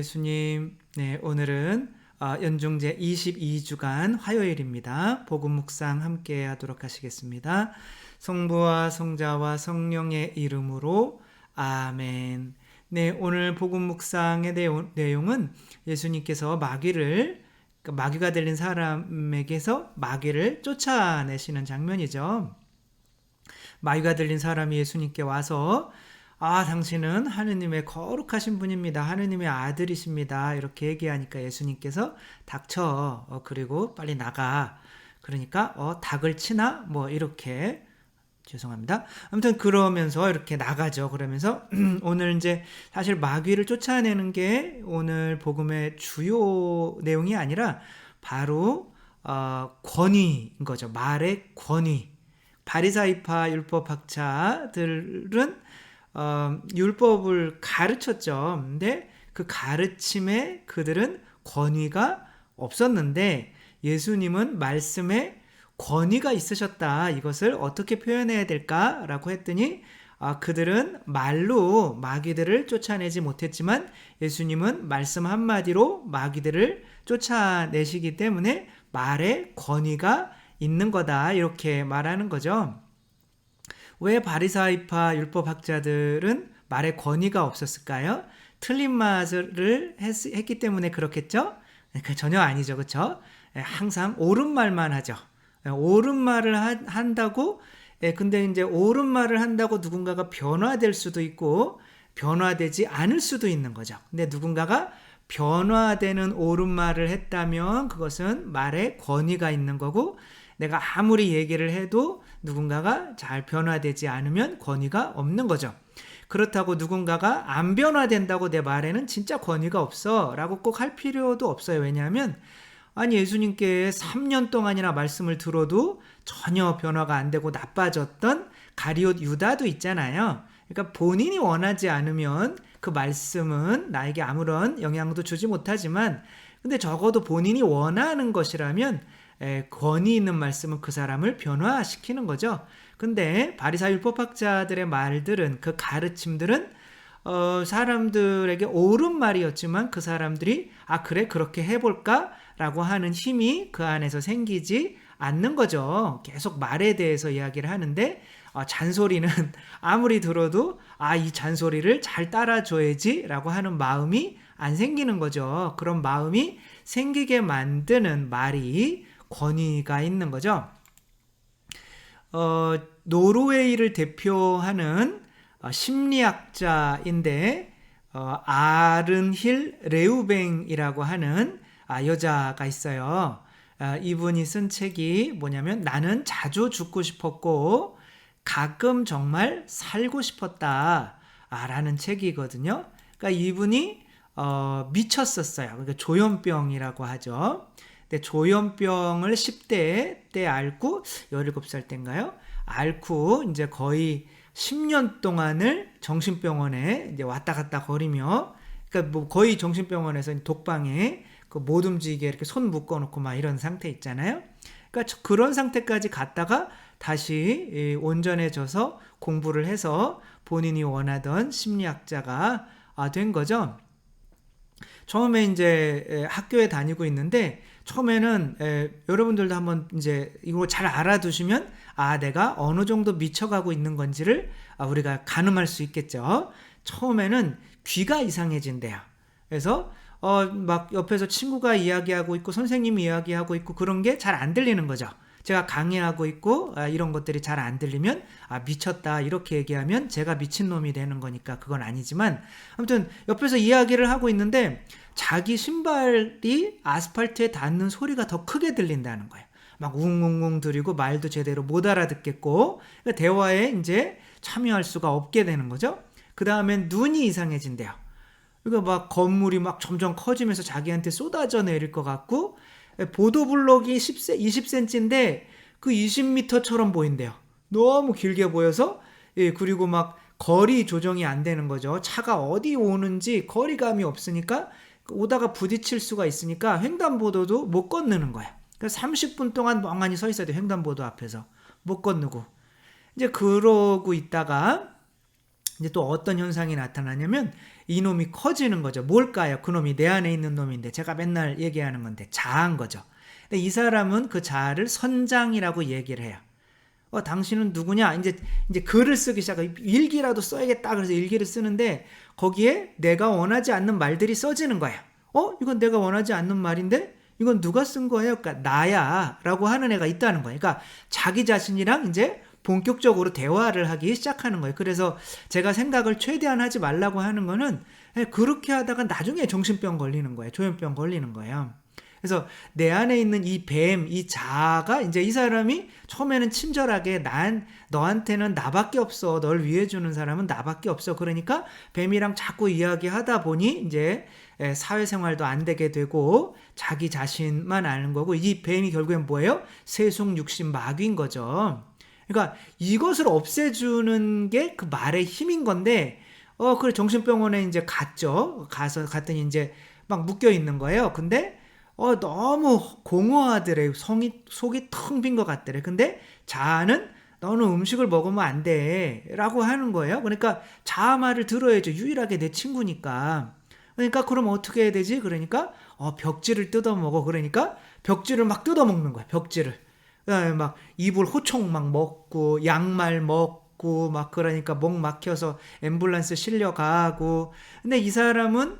예수님. 네, 오늘은 연중제 22주간 화요일입니다. 복음 묵상 함께 하도록 하시겠습니다. 성부와 성자와 성령의 이름으로 아멘. 네, 오늘 복음 묵상의 내용은 예수님께서 마귀가 들린 사람에게서 마귀를 쫓아내시는 장면이죠. 마귀가 들린 사람이 예수님께 와서 당신은 하느님의 거룩하신 분입니다. 하느님의 아들이십니다. 이렇게 얘기하니까 예수님께서 닥쳐. 그리고 빨리 나가. 그러니까 닭을 치나? 이렇게 죄송합니다. 아무튼 그러면서 이렇게 나가죠. 그러면서 오늘 이제 사실 마귀를 쫓아내는 게 오늘 복음의 주요 내용이 아니라 바로 권위인 거죠. 말의 권위. 바리사이파 율법학자들은 율법을 가르쳤죠. 근데 그 가르침에 그들은 권위가 없었는데 예수님은 말씀에 권위가 있으셨다. 이것을 어떻게 표현해야 될까라고 했더니 그들은 말로 마귀들을 쫓아내지 못했지만 예수님은 말씀 한마디로 마귀들을 쫓아내시기 때문에 말에 권위가 있는 거다. 이렇게 말하는 거죠. 왜 바리사이파 율법학자들은 말에 권위가 없었을까요? 틀린 말을 했기 때문에 그렇겠죠? 전혀 아니죠. 그렇죠? 항상 옳은 말만 하죠. 옳은 말을 한다고 근데 이제 옳은 말을 한다고 누군가가 변화될 수도 있고 변화되지 않을 수도 있는 거죠. 근데 누군가가 변화되는 옳은 말을 했다면 그것은 말에 권위가 있는 거고 내가 아무리 얘기를 해도 누군가가 잘 변화되지 않으면 권위가 없는 거죠. 그렇다고 누군가가 안 변화된다고 내 말에는 진짜 권위가 없어 라고 꼭 할 필요도 없어요. 왜냐하면 예수님께 3년 동안이나 말씀을 들어도 전혀 변화가 안 되고 나빠졌던 가룟 유다도 있잖아요. 그러니까 본인이 원하지 않으면 그 말씀은 나에게 아무런 영향도 주지 못하지만 근데 적어도 본인이 원하는 것이라면 권위 있는 말씀은 그 사람을 변화시키는 거죠. 근데 바리사 율법학자들의 말들은 그 가르침들은 사람들에게 옳은 말이었지만 그 사람들이 그래 그렇게 해볼까? 라고 하는 힘이 그 안에서 생기지 않는 거죠. 계속 말에 대해서 이야기를 하는데 잔소리는 아무리 들어도 이 잔소리를 잘 따라줘야지 라고 하는 마음이 안 생기는 거죠. 그런 마음이 생기게 만드는 말이 권위가 있는 거죠. 노르웨이를 대표하는 심리학자인데 아른힐 레우뱅이라고 하는 여자가 있어요. 이분이 쓴 책이 뭐냐면 나는 자주 죽고 싶었고 가끔 정말 살고 싶었다 라는 책이거든요. 그러니까 이분이 미쳤었어요. 그러니까 조현병이라고 하죠. 근데 조현병을 10대 때 앓고 17살 때인가요? 앓고 이제 거의 10년 동안을 정신병원에 이제 왔다 갔다 거리며 그러니까 거의 정신병원에서 독방에 못 움직이게 이렇게 손 묶어놓고 막 이런 상태 있잖아요. 그러니까 그런 상태까지 갔다가 다시 온전해져서 공부를 해서 본인이 원하던 심리학자가 된 거죠. 처음에 이제 학교에 다니고 있는데 처음에는 여러분들도 한번 이제 이거 잘 알아두시면 내가 어느 정도 미쳐가고 있는 건지를 우리가 가늠할 수 있겠죠. 처음에는 귀가 이상해진대요. 그래서 막 옆에서 친구가 이야기하고 있고 선생님이 이야기하고 있고 그런 게 잘 안 들리는 거죠. 제가 강의하고 있고 이런 것들이 잘 안 들리면 미쳤다 이렇게 얘기하면 제가 미친놈이 되는 거니까 그건 아니지만 아무튼 옆에서 이야기를 하고 있는데 자기 신발이 아스팔트에 닿는 소리가 더 크게 들린다는 거예요. 막 웅웅웅 들이고 말도 제대로 못 알아듣겠고 그러니까 대화에 이제 참여할 수가 없게 되는 거죠. 그 다음엔 눈이 이상해진대요. 그러니까 막 건물이 막 점점 커지면서 자기한테 쏟아져 내릴 것 같고 보도블록이 20cm인데 그 20m처럼 보인대요. 너무 길게 보여서 그리고 막 거리 조정이 안 되는 거죠. 차가 어디 오는지 거리감이 없으니까 오다가 부딪힐 수가 있으니까 횡단보도도 못 건너는 거야. 그러니까 30분 동안 멍하니 서 있어야 돼. 횡단보도 앞에서 못 건너고 이제 그러고 있다가 이제 또 어떤 현상이 나타나냐면 이놈이 커지는 거죠. 뭘까요? 그놈이 내 안에 있는 놈인데 제가 맨날 얘기하는 건데 자아인 거죠. 근데 이 사람은 그 자아를 선장이라고 얘기를 해요. 당신은 누구냐? 이제 글을 쓰기 시작해. 일기라도 써야겠다. 그래서 일기를 쓰는데 거기에 내가 원하지 않는 말들이 써지는 거예요. 이건 내가 원하지 않는 말인데 이건 누가 쓴 거예요? 그러니까 나야 라고 하는 애가 있다는 거예요. 그러니까 자기 자신이랑 이제 본격적으로 대화를 하기 시작하는 거예요. 그래서 제가 생각을 최대한 하지 말라고 하는 거는 그렇게 하다가 나중에 정신병 걸리는 거예요. 조현병 걸리는 거예요. 그래서 내 안에 있는 이 뱀, 이 자아가 이제 이 사람이 처음에는 친절하게 너한테는 나밖에 없어. 널 위해주는 사람은 나밖에 없어. 그러니까 뱀이랑 자꾸 이야기하다 보니 이제 사회생활도 안 되게 되고 자기 자신만 아는 거고 이 뱀이 결국엔 뭐예요? 세속 육신 마귀인 거죠. 그러니까 이것을 없애주는 게 그 말의 힘인 건데 그래 정신병원에 이제 갔더니 이제 막 묶여 있는 거예요. 근데 너무 공허하더래. 속이 텅 빈 것 같더래. 근데 자아는 너는 음식을 먹으면 안 돼 라고 하는 거예요. 그러니까 자아 말을 들어야죠. 유일하게 내 친구니까. 그러니까 그럼 어떻게 해야 되지? 그러니까 벽지를 뜯어먹어. 그러니까 벽지를 막 뜯어먹는 거야. 벽지를. 막 이불 호총 막 먹고 양말 먹고 막 그러니까 목 막혀서 앰뷸런스 실려가고. 근데 이 사람은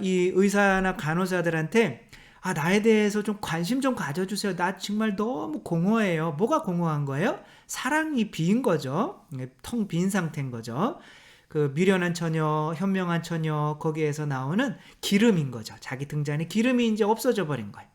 이 의사나 간호사들한테 나에 대해서 좀 관심 좀 가져주세요. 나 정말 너무 공허해요. 뭐가 공허한 거예요? 사랑이 비인 거죠. 텅 빈 상태인 거죠. 그 미련한 처녀, 현명한 처녀 거기에서 나오는 기름인 거죠. 자기 등잔에 기름이 이제 없어져 버린 거예요.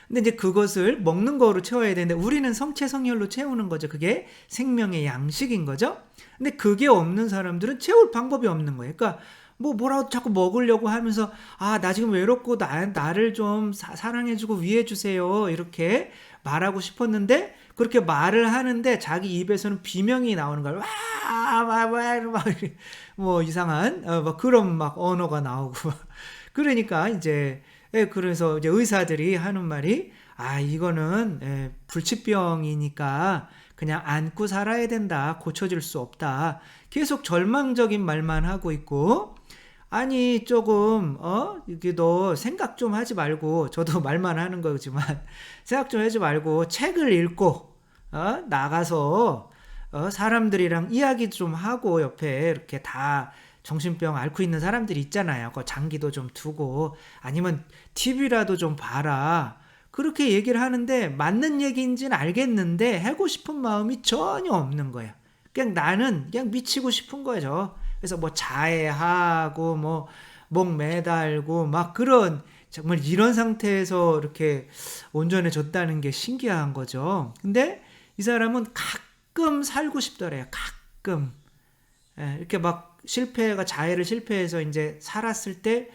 근데 이제 그것을 먹는 거로 채워야 되는데 우리는 성체성혈로 채우는 거죠. 그게 생명의 양식인 거죠. 근데 그게 없는 사람들은 채울 방법이 없는 거예요. 그러니까 뭐라고 자꾸 먹으려고 하면서 나 지금 외롭고 나를 좀 사랑해주고 위해주세요 이렇게 말하고 싶었는데 그렇게 말을 하는데 자기 입에서는 비명이 나오는 거예요. 뭐 이상한 막 그런 막 언어가 나오고 그러니까 이제 그래서 이제 의사들이 하는 말이 이거는 불치병이니까 그냥 안고 살아야 된다. 고쳐질 수 없다. 계속 절망적인 말만 하고 있고 아니 조금 이게 너 생각 좀 하지 말고 저도 말만 하는 거지만 생각 좀 하지 말고 책을 읽고 나가서 사람들이랑 이야기 좀 하고 옆에 이렇게 다 정신병 앓고 있는 사람들이 있잖아요. 그 장기도 좀 두고 아니면 TV라도 좀 봐라. 그렇게 얘기를 하는데 맞는 얘기인지는 알겠는데 하고 싶은 마음이 전혀 없는 거예요. 그냥 나는 그냥 미치고 싶은 거죠. 그래서 뭐 자해하고 뭐 목 매달고 막 그런 정말 이런 상태에서 이렇게 온전해졌다는 게 신기한 거죠. 근데 이 사람은 가끔 살고 싶더래요. 가끔. 이렇게 막 자해를 실패해서 이제 살았을 때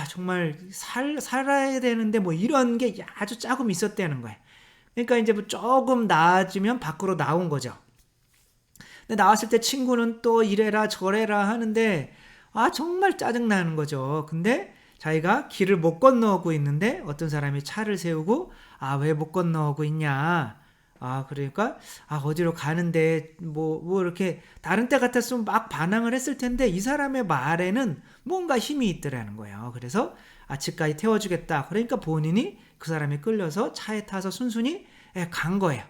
정말 살아야 되는데 뭐 이런 게 아주 조금 있었다는 거예요. 그러니까 이제 뭐 조금 나아지면 밖으로 나온 거죠. 근데 나왔을 때 친구는 또 이래라 저래라 하는데 정말 짜증나는 거죠. 근데 자기가 길을 못 건너오고 있는데 어떤 사람이 차를 세우고 왜 못 건너오고 있냐. 그러니까 어디로 가는데 뭐 이렇게 다른 때 같았으면 막 반항을 했을 텐데 이 사람의 말에는 뭔가 힘이 있더라는 거예요. 그래서 집까지 태워주겠다. 그러니까 본인이 그 사람이 끌려서 차에 타서 순순히 간 거예요.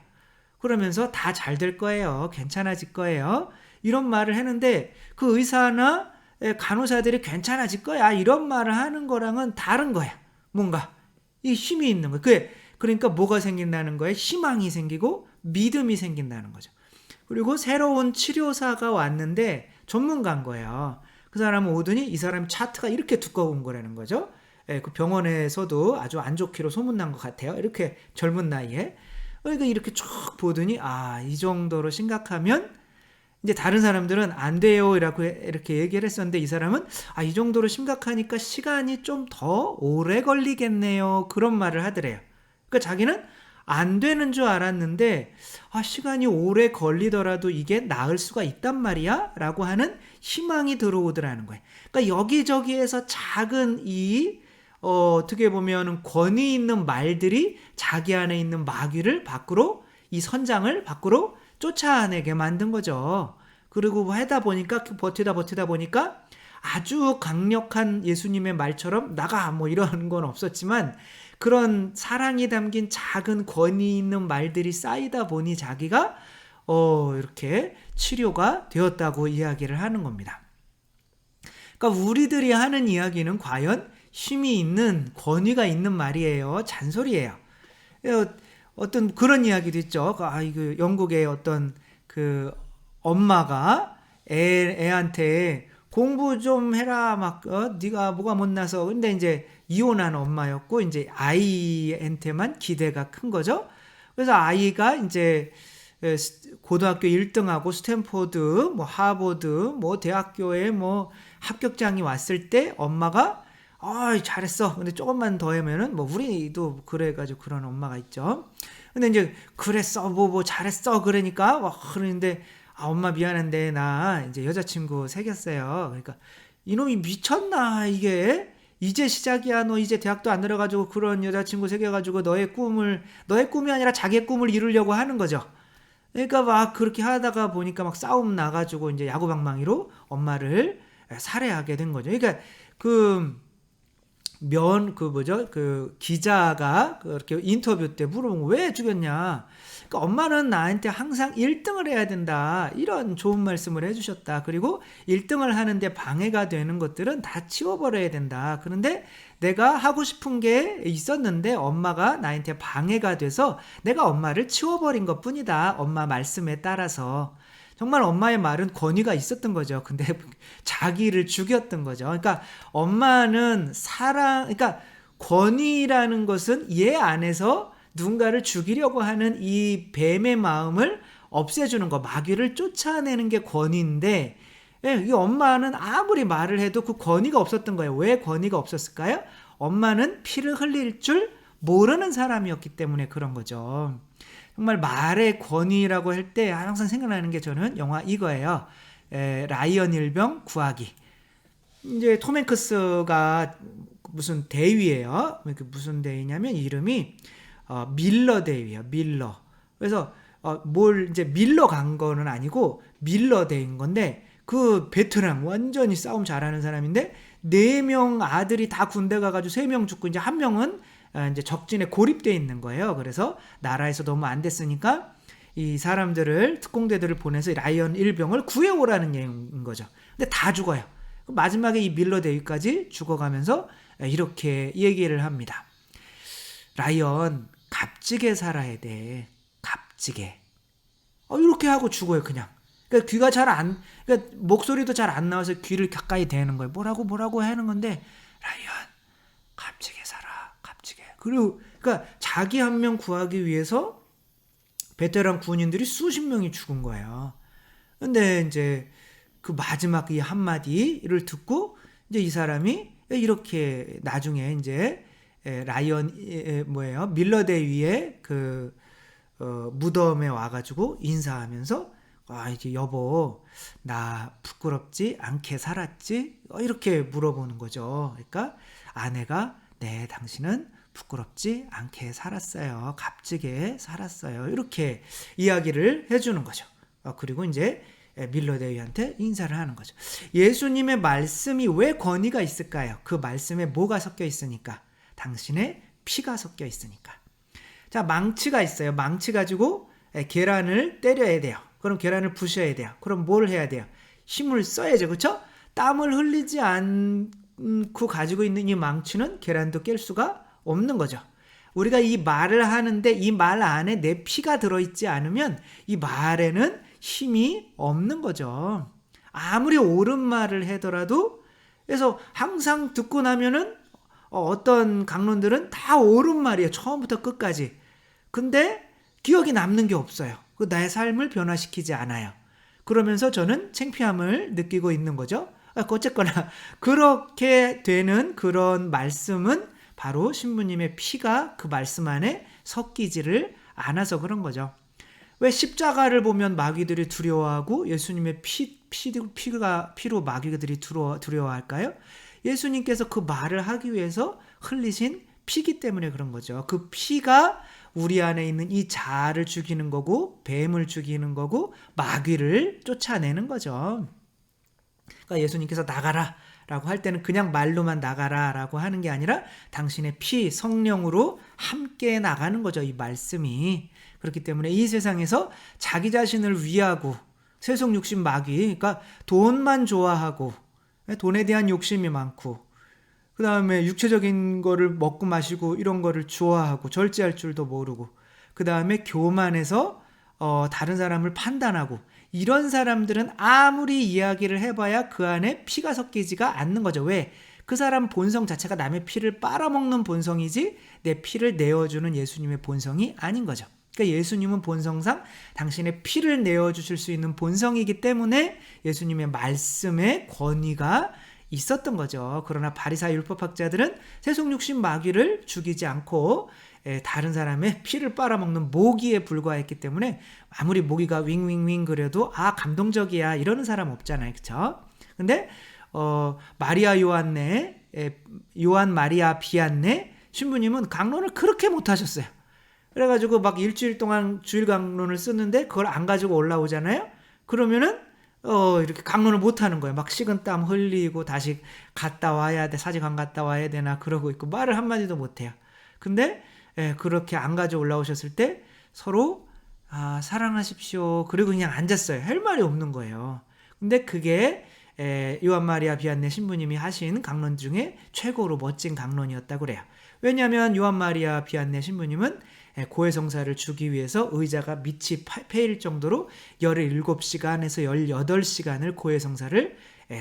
그러면서 다 잘 될 거예요. 괜찮아질 거예요. 이런 말을 했는데 그 의사나 간호사들이 괜찮아질 거야. 이런 말을 하는 거랑은 다른 거야. 뭔가 이 힘이 있는 거예요. 그러니까 뭐가 생긴다는 거예요? 희망이 생기고 믿음이 생긴다는 거죠. 그리고 새로운 치료사가 왔는데 전문가인 거예요. 그 사람은 오더니 이 사람 차트가 이렇게 두꺼운 거라는 거죠. 그 병원에서도 아주 안 좋기로 소문난 것 같아요. 이렇게 젊은 나이에. 그러니까 이렇게 쭉 보더니 이 정도로 심각하면 이제 다른 사람들은 안 돼요 이렇게 얘기를 했었는데 이 사람은 이 정도로 심각하니까 시간이 좀 더 오래 걸리겠네요. 그런 말을 하더래요. 그러니까 자기는 안 되는 줄 알았는데 시간이 오래 걸리더라도 이게 나을 수가 있단 말이야 라고 하는 희망이 들어오더라는 거예요. 그러니까 여기저기에서 작은 어떻게 보면 권위 있는 말들이 자기 안에 있는 마귀를 밖으로 이 선장을 밖으로 쫓아내게 만든 거죠. 그리고 뭐 하다 보니까 버티다 보니까 아주 강력한 예수님의 말처럼 나가 뭐 이런 건 없었지만 그런 사랑이 담긴 작은 권위 있는 말들이 쌓이다 보니 자기가 이렇게 치료가 되었다고 이야기를 하는 겁니다. 그러니까 우리들이 하는 이야기는 과연 힘이 있는 권위가 있는 말이에요. 잔소리예요. 어떤 그런 이야기도 있죠. 이거 영국의 어떤 그 엄마가 애한테 공부 좀 해라 막 네가 뭐가 못나서 근데 이제 이혼한 엄마였고 이제 아이한테만 기대가 큰 거죠. 그래서 아이가 이제 고등학교 1등하고 스탠포드 뭐 하버드 뭐 대학교에 뭐 합격장이 왔을 때 엄마가 잘했어. 근데 조금만 더 하면은 뭐 우리도 그래가지고 그런 엄마가 있죠. 근데 이제 그랬어 뭐 잘했어 그러니까 그러는데 엄마 미안한데 나 이제 여자친구 사귀었어요. 그러니까 이놈이 미쳤나 이게 이제 시작이야. 너 이제 대학도 안 들어가지고 그런 여자친구 사귀어가지고 너의 꿈이 아니라 자기의 꿈을 이루려고 하는 거죠. 그러니까 막 그렇게 하다가 보니까 막 싸움 나가지고 이제 야구방망이로 엄마를 살해하게 된 거죠. 그러니까 그 기자가 그렇게 인터뷰 때 물어본 거 왜 죽였냐. 그러니까 엄마는 나한테 항상 1등을 해야 된다. 이런 좋은 말씀을 해주셨다. 그리고 1등을 하는데 방해가 되는 것들은 다 치워버려야 된다. 그런데 내가 하고 싶은 게 있었는데 엄마가 나한테 방해가 돼서 내가 엄마를 치워버린 것 뿐이다. 엄마 말씀에 따라서. 정말 엄마의 말은 권위가 있었던 거죠. 근데 자기를 죽였던 거죠. 그러니까 엄마는 그러니까 권위라는 것은 얘 안에서 누군가를 죽이려고 하는 이 뱀의 마음을 없애주는 거, 마귀를 쫓아내는 게 권위인데, 이 엄마는 아무리 말을 해도 그 권위가 없었던 거예요. 왜 권위가 없었을까요? 엄마는 피를 흘릴 줄 모르는 사람이었기 때문에 그런 거죠. 정말 말의 권위라고 할 때 항상 생각나는 게 저는 영화 이거예요. 라이언 일병 구하기. 이제 톰 행크스가 무슨 대위예요. 무슨 대위냐면 이름이 밀러 대위예요. 밀러. 그래서 이제 밀러 간 거는 아니고 밀러 대인 건데 그 베테랑 완전히 싸움 잘하는 사람인데 4명 아들이 다 군대 가가지고 3명 죽고 이제 1명은 이제 적진에 고립돼 있는 거예요. 그래서 나라에서 너무 안 됐으니까 이 사람들을 특공대들을 보내서 라이언 일병을 구해오라는 얘기인 거죠. 근데 다 죽어요. 마지막에 이 밀러 대위까지 죽어가면서 이렇게 얘기를 합니다. 라이언 값지게 살아야 돼. 값지게. 이렇게 하고 죽어요 그냥. 그러니까 귀가 그러니까 목소리도 잘 안 나와서 귀를 가까이 대는 거예요. 뭐라고 하는 건데 라이언 값지게 살아. 값지게. 그리고 그러니까 자기 한 명 구하기 위해서 베테랑 군인들이 수십 명이 죽은 거예요. 근데 이제 그 마지막 이 한마디를 듣고 이제 이 사람이 이렇게 나중에 이제 라이언 밀러 대위의 그 무덤에 와가지고 인사하면서 이제 여보 나 부끄럽지 않게 살았지? 이렇게 물어보는 거죠. 그러니까 아내가 네 당신은 부끄럽지 않게 살았어요. 값지게 살았어요. 이렇게 이야기를 해주는 거죠. 그리고 이제 밀러 대위한테 인사를 하는 거죠. 예수님의 말씀이 왜 권위가 있을까요? 그 말씀에 뭐가 섞여 있으니까. 당신의 피가 섞여 있으니까. 자, 망치가 있어요. 망치 가지고 계란을 때려야 돼요. 그럼 계란을 부셔야 돼요. 그럼 뭘 해야 돼요? 힘을 써야죠. 그렇죠? 땀을 흘리지 않고 가지고 있는 이 망치는 계란도 깰 수가 없는 거죠. 우리가 이 말을 하는데 이 말 안에 내 피가 들어있지 않으면 이 말에는 힘이 없는 거죠. 아무리 옳은 말을 하더라도 그래서 항상 듣고 나면은 어떤 강론들은 다 옳은 말이에요. 처음부터 끝까지. 근데 기억이 남는 게 없어요. 나의 삶을 변화시키지 않아요. 그러면서 저는 창피함을 느끼고 있는 거죠. 어쨌거나 그렇게 되는 그런 말씀은 바로 신부님의 피가 그 말씀 안에 섞이지를 않아서 그런 거죠. 왜 십자가를 보면 마귀들이 두려워하고 예수님의 피로 마귀들이 두려워할까요? 예수님께서 그 말을 하기 위해서 흘리신 피기 때문에 그런 거죠. 그 피가 우리 안에 있는 이 자아를 죽이는 거고 뱀을 죽이는 거고 마귀를 쫓아내는 거죠. 그러니까 예수님께서 나가라 라고 할 때는 그냥 말로만 나가라 라고 하는 게 아니라 당신의 피, 성령으로 함께 나가는 거죠. 이 말씀이. 그렇기 때문에 이 세상에서 자기 자신을 위하고 세속 욕심 마귀, 그러니까 돈만 좋아하고 돈에 대한 욕심이 많고 그 다음에 육체적인 거를 먹고 마시고 이런 거를 좋아하고 절제할 줄도 모르고 그 다음에 교만해서 다른 사람을 판단하고 이런 사람들은 아무리 이야기를 해봐야 그 안에 피가 섞이지가 않는 거죠. 왜? 그 사람 본성 자체가 남의 피를 빨아먹는 본성이지 내 피를 내어주는 예수님의 본성이 아닌 거죠. 그러니까 예수님은 본성상 당신의 피를 내어주실 수 있는 본성이기 때문에 예수님의 말씀에 권위가 있었던 거죠. 그러나 바리사의 율법학자들은 세속 욕심 마귀를 죽이지 않고 다른 사람의 피를 빨아먹는 모기에 불과했기 때문에 아무리 모기가 윙윙윙 그래도 감동적이야 이러는 사람 없잖아요. 그렇죠? 근데 마리아 요한네 요한 마리아 비안네 신부님은 강론을 그렇게 못하셨어요. 그래가지고 막 일주일 동안 주일 강론을 쓰는데 그걸 안 가지고 올라오잖아요. 그러면은 이렇게 강론을 못 하는 거예요. 막 식은땀 흘리고 다시 갔다 와야 돼. 사직관 갔다 와야 되나 그러고 있고 말을 한마디도 못 해요. 근데 그렇게 안 가지고 올라오셨을 때 서로 사랑하십시오. 그리고 그냥 앉았어요. 할 말이 없는 거예요. 근데 그게 요한 마리아 비안네 신부님이 하신 강론 중에 최고로 멋진 강론이었다고 그래요. 왜냐하면 요한 마리아 비안네 신부님은 고해성사를 주기 위해서 의자가 밑이 패일 정도로 17시간에서 18시간을 고해성사를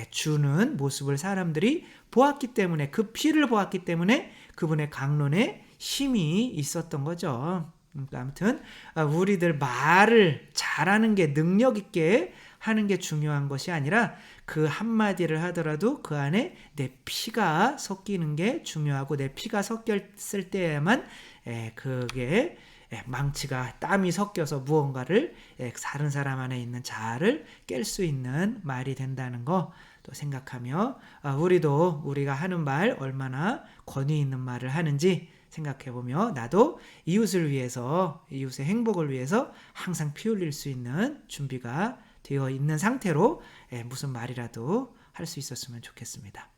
주는 모습을 사람들이 보았기 때문에 그 피를 보았기 때문에 그분의 강론에 힘이 있었던 거죠. 아무튼 우리들 말을 잘하는 게 능력 있게 하는 게 중요한 것이 아니라 그 한마디를 하더라도 그 안에 내 피가 섞이는 게 중요하고 내 피가 섞였을 때에만 그게 망치가 땀이 섞여서 무언가를 다른 사람 안에 있는 자아를 깰 수 있는 말이 된다는 거 또 생각하며 우리도 우리가 하는 말 얼마나 권위 있는 말을 하는지 생각해보며 나도 이웃을 위해서 이웃의 행복을 위해서 항상 피 흘릴 수 있는 준비가 되어 있는 상태로 무슨 말이라도 할 수 있었으면 좋겠습니다.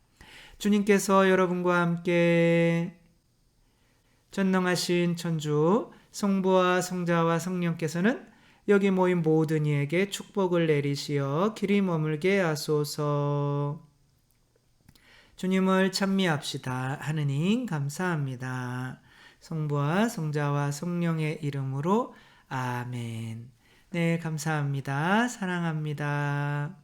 주님께서 여러분과 함께 전능하신 천주 성부와 성자와 성령께서는 여기 모인 모든 이에게 축복을 내리시어 길이 머물게 하소서. 주님을 찬미합시다. 하느님 감사합니다. 성부와 성자와 성령의 이름으로 아멘. 네, 감사합니다. 사랑합니다.